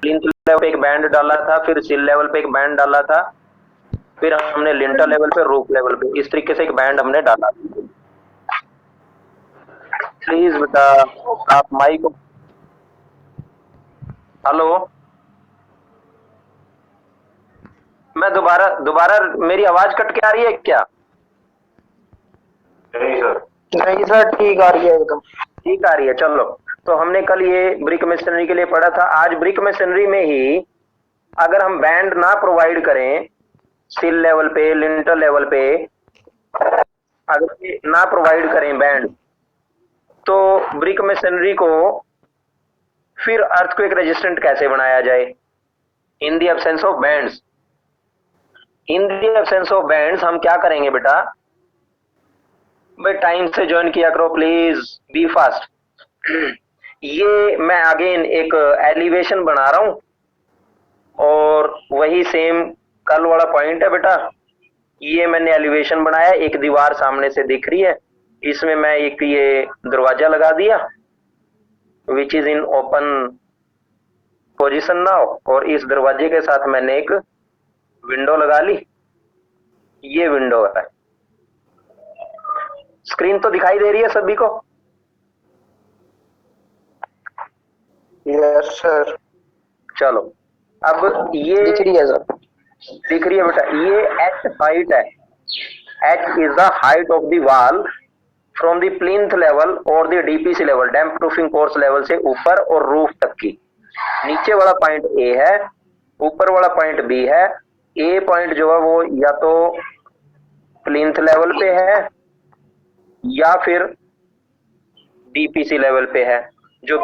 Plinth level पे एक band डाला था, फिर सिल लेवल पे एक बैंड डाला था, फिर हमने लिंटर लेवल पे, रूफ लेवल पे, इस तरीके से एक बैंड हमने डाला। प्लीज बेटा आप माइक, हेलो, मैं दोबारा दोबारा, मेरी आवाज कट के आ रही है क्या? नहीं सर। नहीं सर, ठीक आ रही है एकदम। ठीक आ रही है, चलो। तो हमने कल ये ब्रिक मशीनरी के लिए पढ़ा था। आज ब्रिक मशीनरी में ही अगर हम बैंड ना प्रोवाइड करें सिल लेवल पे, लिंटर लेवल पे, अगर ना प्रोवाइड करें बैंड, तो ब्रिक मशीनरी को फिर अर्थक्वेक रेजिस्टेंट कैसे बनाया जाए in the absence of bands? In the absence of bands हम क्या करेंगे बेटा? भाई टाइम से ज्वाइन किया करो प्लीज, बी फास्ट। ये मैं अगेन एक एलिवेशन बना रहा हूं और वही सेम कल वाला पॉइंट है बेटा। ये मैंने एलिवेशन बनाया, एक दीवार सामने से दिख रही है, इसमें मैं एक ये दरवाजा लगा दिया which is in open position now, और इस दरवाजे के साथ मैंने एक विंडो लगा ली। ये विंडो है। स्क्रीन तो दिखाई दे रही है सभी को? Yes sir. चलो अब ये दिख रही है सर। दिख रही है बेटा। ये एच हाइट है। H is the height of the wall from the plinth level और the DPC level, damp proofing course level से ऊपर और रूफ तक की। नीचे वाला पॉइंट ए है, ऊपर वाला पॉइंट बी है। ए पॉइंट जो है वो या तो प्लिंथ लेवल पे है या फिर डीपीसी लेवल पे है। जो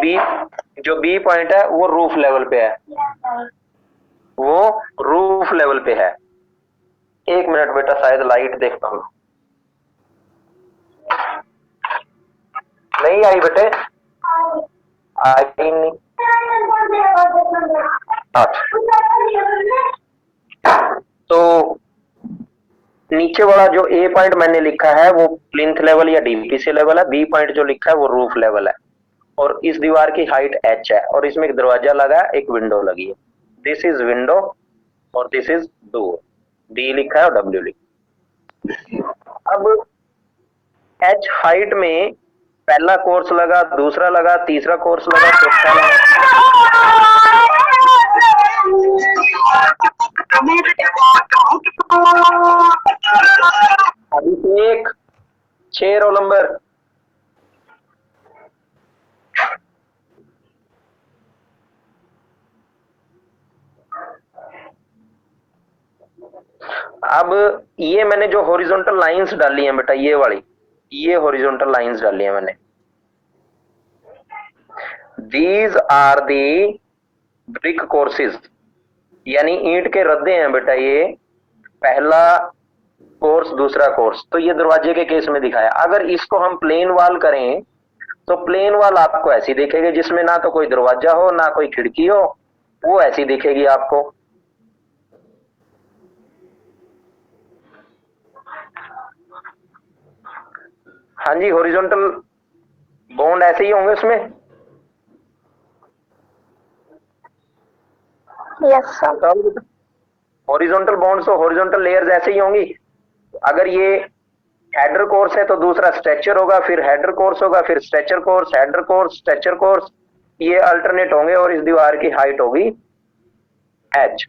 बी पॉइंट है वो रूफ लेवल पे है, वो रूफ लेवल पे है। एक मिनट बेटा, शायद लाइट देखता हूं। नहीं आई बेटे, आई नहीं। तो नीचे वाला जो ए पॉइंट मैंने लिखा है वो प्लिंथ लेवल या डीपीसी लेवल है। बी पॉइंट जो लिखा है वो रूफ लेवल है। और इस दीवार की हाइट एच है और इसमें एक दरवाजा लगा है, एक विंडो लगी है। दिस इज विंडो और दिस इज डोर। डी लिखा है और डब्ल्यू लिखा। अब एच हाइट में पहला कोर्स लगा, दूसरा लगा, तीसरा कोर्स लगा, चौथा लगा। अभिषेक 6 रोल नंबर। अब ये मैंने जो हॉरिजॉन्टल लाइंस डाली हैं बेटा, ये वाली, ये हॉरिजॉन्टल लाइंस डाली हैं मैंने। These are the brick courses, यानी ईंट के रद्दे हैं बेटा। ये पहला कोर्स, दूसरा कोर्स। तो ये दरवाजे के केस में दिखाया। अगर इसको हम प्लेन वॉल करें तो प्लेन वॉल आपको ऐसी दिखेगी, जिसमें ना तो कोई दरवाजा हो ना कोई खिड़की हो, वो ऐसी दिखेगी आपको। हाँ जी, हॉरिजॉन्टल बॉन्ड ऐसे ही होंगे उसमें। Yes sir. हॉरिजॉन्टल बॉन्ड्स तो हॉरिजॉन्टल लेयर्स ऐसे ही होंगी। अगर ये हेडर कोर्स है तो दूसरा स्ट्रेचर होगा, फिर हेडर कोर्स होगा, फिर stretcher course, header course, stretcher course, ये अल्टरनेट होंगे। और इस दीवार की हाइट होगी एच।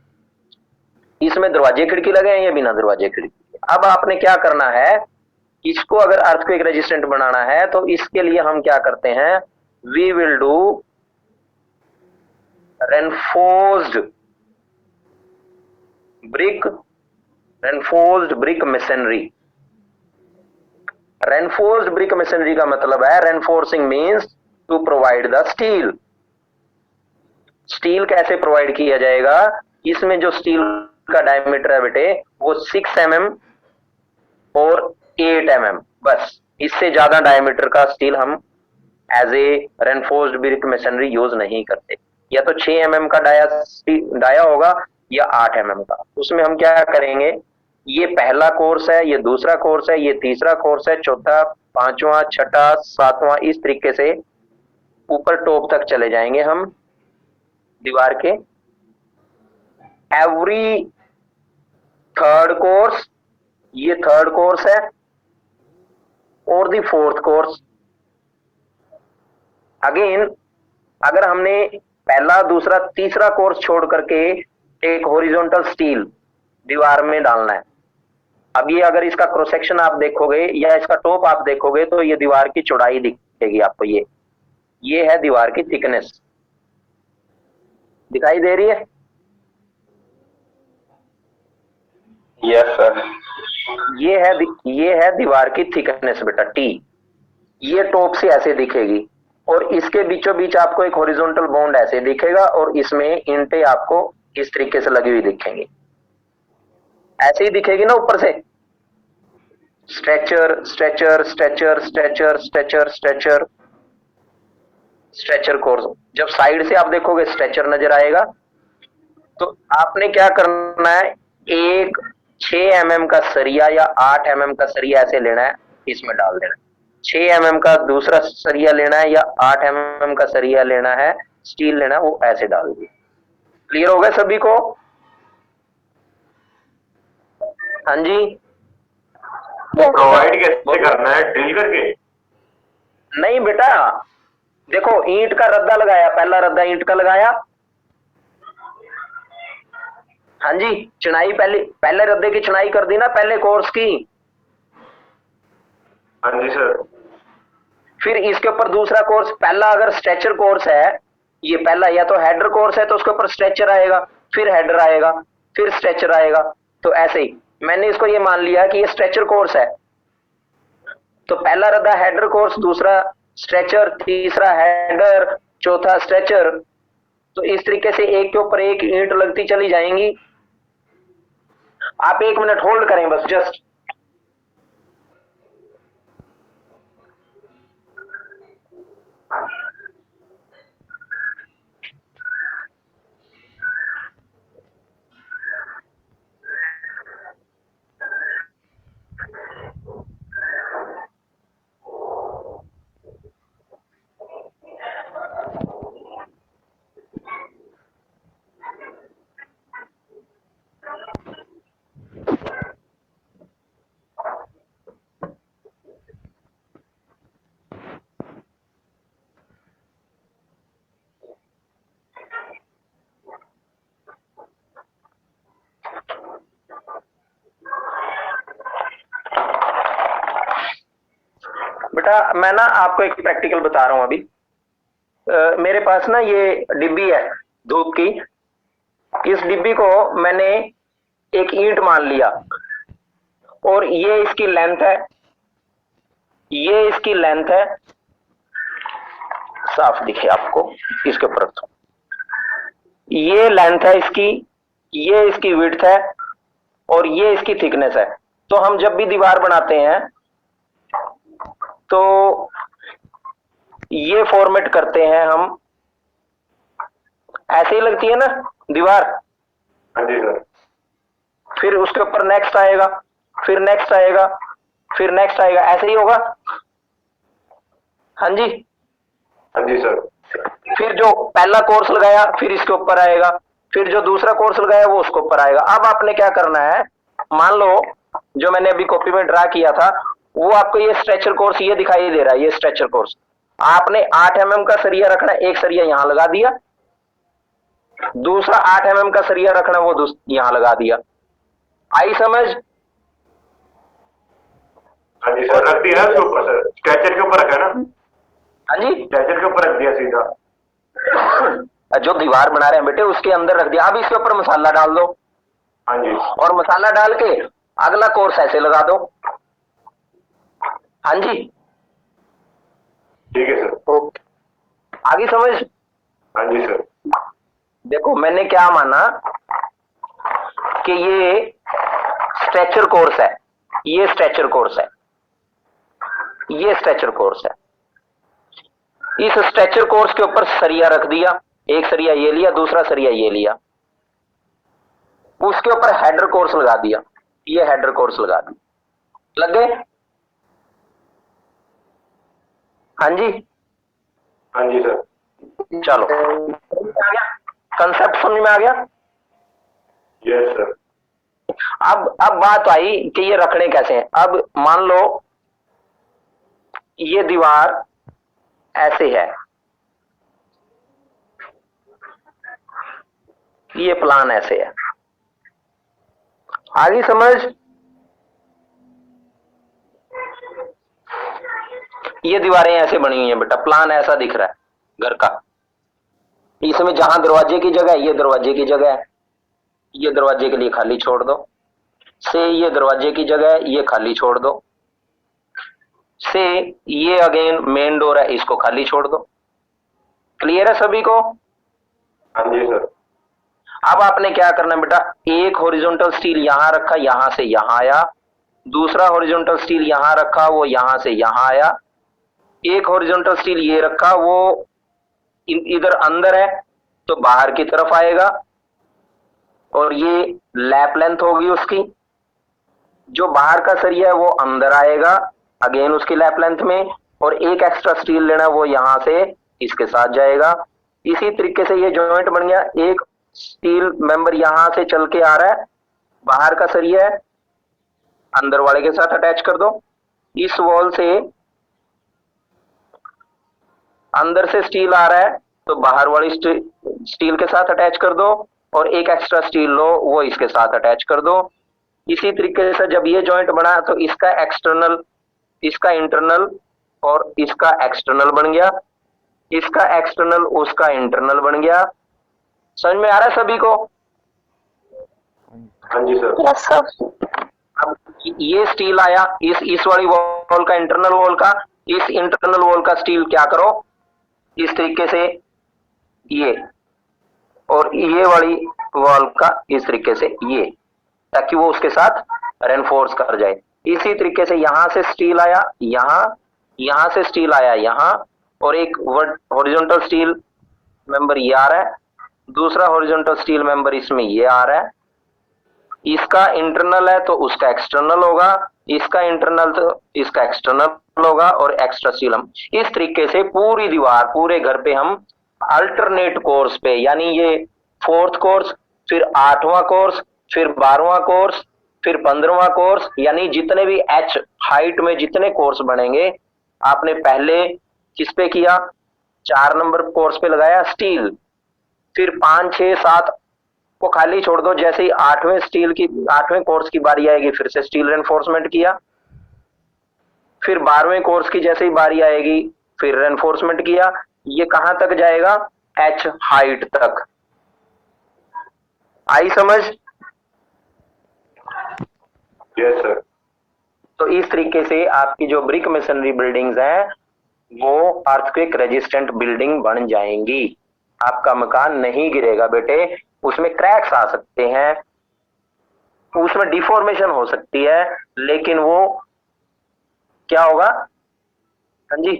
इसमें दरवाजे खिड़की लगे हैं, ये बिना दरवाजे खिड़की। अब आपने क्या करना है, इसको अगर अर्थक्वेक रेजिस्टेंट बनाना है तो इसके लिए हम क्या करते हैं, we will do reinforced brick masonry. Reinforced brick masonry का मतलब है, reinforcing means to provide the steel. Steel कैसे प्रोवाइड किया जाएगा? इसमें जो स्टील का डायमीटर है बेटे वो 6 mm और 8 mm, बस। इससे ज्यादा डायमीटर का स्टील हम as a reinforced brick masonry use नहीं करते। या तो 6 mm का डाया होगा या 8 mm का। उसमें हम क्या करेंगे, ये पहला कोर्स है, ये दूसरा कोर्स है, ये तीसरा कोर्स है, चौथा, पांचवा, छठा, सातवां, इस तरीके से ऊपर टॉप तक चले जाएंगे हम दीवार के। एवरी थर्ड कोर्स, ये थर्ड कोर्स है, और द फोर्थ कोर्स। अगेन अगर हमने पहला दूसरा तीसरा कोर्स छोड़ करके एक हॉरिजॉन्टल स्टील दीवार में डालना है, अब ये अगर इसका क्रॉस सेक्शन आप देखोगे या इसका टॉप आप देखोगे तो ये दीवार की चौड़ाई दिखेगी आपको। ये है दीवार की थिकनेस, दिखाई दे रही है? Yes sir. ये है दीवार की थिकनेस बेटा, टी। ये टॉप से ऐसे दिखेगी और इसके बीचों बीच आपको एक हॉरिजॉन्टल बॉन्ड ऐसे दिखेगा और इसमें ईंटें आपको इस तरीके से लगी हुई दिखेंगी, ऐसे ही दिखेगी ना ऊपर से। Stretcher stretcher stretcher stretcher stretcher stretcher stretcher course. जब साइड से आप देखोगे स्ट्रेचर नजर आएगा। तो आपने क्या करना है, एक 6 mm का सरिया या 8 mm का सरिया ऐसे लेना है, इसमें डाल देना। 6 mm का दूसरा सरिया लेना है या 8 mm का सरिया लेना है, स्टील लेना है, वो ऐसे डाल दिए। क्लियर हो गया सभी को? हाँ जी। प्रोवाइड कैसे करना है, ड्रिल करके? नहीं बेटा, देखो ईंट का रद्दा लगाया, पहला रद्दा ईंट का लगाया। हाँ जी, चुनाई पहले रद्दे की चुनाई कर दी ना पहले कोर्स की। हाँ जी सर। फिर इसके ऊपर दूसरा कोर्स, पहला अगर स्ट्रेचर कोर्स है, ये पहला या तो हेडर कोर्स है तो उसके ऊपर स्ट्रेचर आएगा, फिर हेडर आएगा, फिर स्ट्रेचर आएगा। तो ऐसे ही मैंने इसको ये मान लिया कि ये स्ट्रेचर कोर्स है, तो पहला रद्दा हेडर कोर्स, दूसरा स्ट्रेचर, तीसरा हेडर, चौथा स्ट्रेचर। तो इस तरीके से एक के ऊपर एक ईंट लगती चली जाएंगी। आप 1 मिनट होल्ड करें बस, जस्ट। बेटा मैं ना आपको एक प्रैक्टिकल बता रहा हूं अभी। मेरे पास ना ये डिब्बी है धूप की। इस डिब्बी को मैंने एक ईंट मान लिया और ये इसकी लेंथ है, ये इसकी लेंथ है, साफ दिखे आपको, इसके ऊपर रखो। ये लेंथ है इसकी, ये इसकी विड्थ है और ये इसकी थिकनेस है। तो हम जब भी दीवार बनाते हैं तो ये फॉर्मेट करते हैं हम, ऐसे ही लगती है ना दीवार। हाँ जी सर। फिर उसके ऊपर नेक्स्ट आएगा, फिर नेक्स्ट आएगा, फिर नेक्स्ट आएगा, ऐसे ही होगा। हाँ जी। हाँ जी सर। फिर जो पहला कोर्स लगाया फिर इसके ऊपर आएगा, फिर जो दूसरा कोर्स लगाया वो उसके ऊपर आएगा। अब आपने क्या करना है, मान लो जो मैंने अभी कॉपी में ड्रा किया था वो आपको ये स्ट्रेचर कोर्स ये दिखाई दे रहा है, ये स्ट्रेचर कोर्स। आपने 8 mm का सरिया रखना है, एक सरिया यहां लगा दिया, दूसरा 8 mm का सरिया रखना है वो यहां लगा दिया। आई समझ? हाँ जी सर, रख दिया उसके ऊपर सर, स्ट्रेचर के ऊपर रखा ना? हाँ जी, स्ट्रेचर के ऊपर रख दिया सीधा। जो दीवार बना रहे हैं बेटे उसके अंदर रख दिया। अब इसके ऊपर मसाला डाल दो। हाँ जी। और मसाला डाल के अगला कोर्स ऐसे लगा दो। हाँ जी, ठीक है सर। ओके, आगे समझ? हाँ जी सर। देखो मैंने क्या माना कि ये स्ट्रेचर कोर्स है, ये स्ट्रेचर कोर्स है, ये स्ट्रेचर कोर्स है। इस स्ट्रेचर कोर्स के ऊपर सरिया रख दिया, एक सरिया ये लिया, दूसरा सरिया ये लिया, उसके ऊपर हेडर कोर्स लगा दिया, ये हेडर कोर्स लगा दिया। लग गए? हाँ जी। हाँ जी सर। चलो, आ गया कंसेप्ट, समझ में आ गया? Yes sir. अब बात आई कि ये रखने कैसे हैं। अब मान लो ये दीवार ऐसे है, ये प्लान ऐसे है, आगे समझ। ये दीवारें ऐसे बनी हुई हैं बेटा, प्लान ऐसा दिख रहा है घर का। इसमें जहां दरवाजे की जगह है, ये दरवाजे की जगह है, ये दरवाजे के लिए खाली छोड़ दो। से ये दरवाजे की जगह है, ये खाली छोड़ दो। से ये अगेन मेन डोर है, इसको खाली छोड़ दो। क्लियर है सभी को? हाँ जी सर। अब आपने क्या करना है बेटा, एक हॉरिजॉन्टल स्टील यहां रखा, यहां से यहां आया। दूसरा हॉरिजॉन्टल स्टील यहां रखा, वो यहां से यहां आया। एक हॉरिजॉन्टल स्टील ये रखा, वो इधर अंदर है तो बाहर की तरफ आएगा, और ये लैप लेंथ होगी उसकी। जो बाहर का सरिया है वो अंदर आएगा, अगेन उसकी लैप लेंथ में, और एक एक्स्ट्रा स्टील लेना, वो यहां से इसके साथ जाएगा। इसी तरीके से ये जॉइंट बन गया। एक स्टील मेंबर यहां से चल के आ रहा है, बाहर का सरिया है, अंदर वाले के साथ अटैच कर दो। इस वॉल से अंदर से स्टील आ रहा है तो बाहर वाली स्टील के साथ अटैच कर दो, और एक एक्स्ट्रा स्टील लो, वो इसके साथ अटैच कर दो। इसी तरीके से जब ये जॉइंट बना तो इसका एक्सटर्नल, इसका इंटरनल और इसका एक्सटर्नल बन गया। इसका एक्सटर्नल उसका इंटरनल बन गया। समझ में आ रहा है सभी को? हाँ जी सर। Yes sir. अब ये स्टील आया इस वाली वॉल का, इंटरनल वॉल का। इस इंटरनल वॉल का स्टील क्या करो, इस तरीके से ये, और ये वाली वॉल का इस तरीके से ये, ताकि वो उसके साथ रेनफोर्स कर जाए। इसी तरीके से यहां से स्टील आया यहां, यहां से स्टील आया यहां, और एक हॉरिजॉन्टल स्टील मेंबर ये आ रहा है, दूसरा हॉरिजॉन्टल स्टील मेंबर इसमें ये आ रहा है। इसका इंटरनल है तो उसका एक्सटर्नल होगा, इसका इंटरनल तो इसका एक्सटर्नल होगा, और एक्स्ट्रा स्टील हम इस तरीके से पूरी दीवार, पूरे घर पे हम अल्टरनेट कोर्स पे, यानी ये 4th कोर्स, फिर 8वां कोर्स, फिर 12वां कोर्स, फिर 15वां कोर्स, यानी जितने भी एच हाइट में जितने कोर्स बनेंगे, आपने पहले किस पे किया, 4 नंबर कोर्स पे लगाया स्टील, फिर 5, 6, 7 को खाली छोड़ दो। जैसे ही 8वें कोर्स की बारी आएगी, फिर से स्टील रेनफोर्समेंट किया। फिर 12वें कोर्स की जैसे ही बारी आएगी, फिर रेनफोर्समेंट किया। ये कहां तक जाएगा, एच हाइट तक। आई समझ? Yes sir. तो इस तरीके से आपकी जो ब्रिक मेसनरी बिल्डिंग्स हैं वो अर्थक्वेक रेजिस्टेंट बिल्डिंग बन जाएंगी। आपका मकान नहीं गिरेगा बेटे, उसमें क्रैक्स आ सकते हैं, उसमें डिफॉर्मेशन हो सकती है, लेकिन वो क्या होगा, हाँ जी,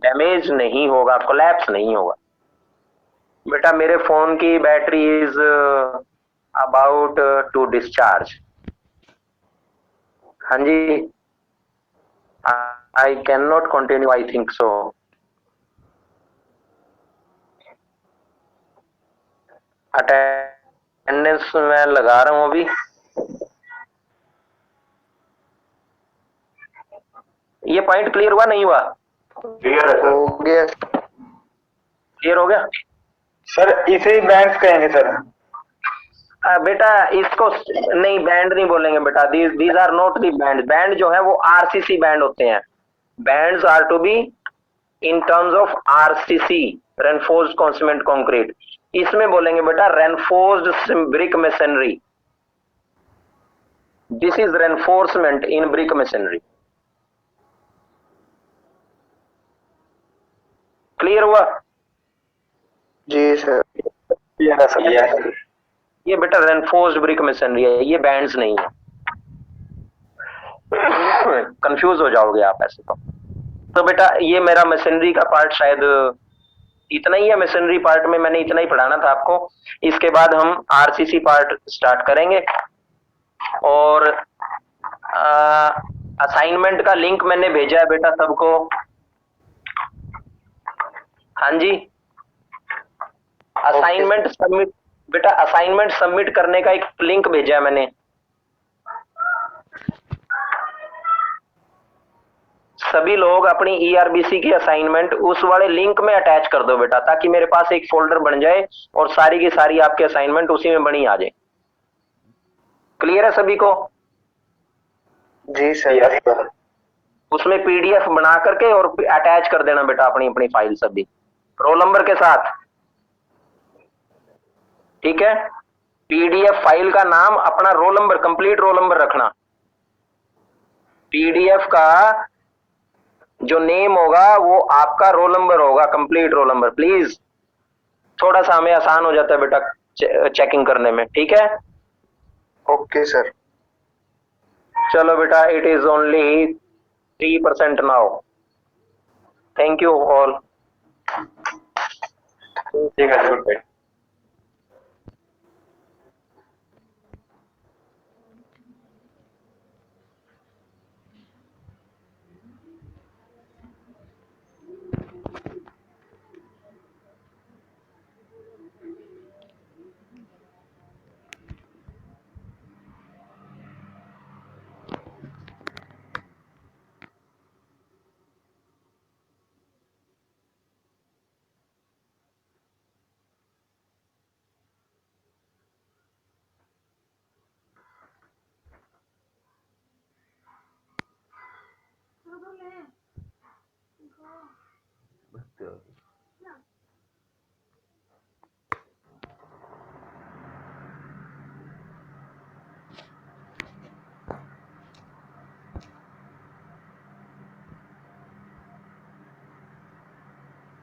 डैमेज नहीं होगा, कोलैप्स नहीं होगा। बेटा मेरे फोन की battery is about to discharge. हाँ जी, I can not continue, I think so. Attendance मैं लगा रहा हूं अभी। ये पॉइंट क्लियर हुआ नहीं हुआ? क्लियर है सर। हो गया क्लियर हो गया सर। इसे ही बैंड्स कहेंगे सर। बेटा इसको नहीं, बैंड नहीं बोलेंगे बेटा, these are not the band. Band जो है वो आरसीसी बैंड होते हैं। Bands are to be in terms of RCC, reinforced cement concrete. इसमें बोलेंगे बेटा reinforced brick masonry. This is reinforcement in brick masonry. Clear हुआ? जी सर। क्लियर है सर। ये बेटा रेनफोर्स्ड ब्रिक मेसनरी है, ये बैंड्स नहीं है। कंफ्यूज हो जाओगे आप ऐसे तो बेटा ये मेरा मेसनरी का पार्ट शायद इतना ही है। मेसनरी पार्ट में मैंने इतना ही पढ़ाना था आपको। इसके बाद हम आरसीसी पार्ट स्टार्ट करेंगे, और असाइनमेंट का लिंक मैंने भेजा है बेटा सबको। हाँ जी, असाइनमेंट सबमिट बेटा असाइनमेंट सबमिट करने का एक लिंक भेजा है मैंने, सभी लोग अपनी ईआरबीसी की असाइनमेंट उस वाले लिंक में अटैच कर दो बेटा, ताकि मेरे पास एक फोल्डर बन जाए और सारी की सारी आपकी असाइनमेंट उसी में बनी आ जाए। क्लियर है सभी को? जी सर। उसमें पीडीएफ बना करके और अटैच कर देना बेटा अपनी अपनी फाइल सभी रोल नंबर के साथ, ठीक है? पीडीएफ फाइल का नाम अपना roll number, complete roll number रखना। पीडीएफ का जो नेम होगा वो आपका रोल नंबर होगा, कंप्लीट रोल नंबर। प्लीज थोड़ा सा हमें आसान हो जाता है बेटा चेकिंग करने में, ठीक है? Okay sir. चलो बेटा, it is only 3% now. Thank you all. ठीक है, गुड बाय। बस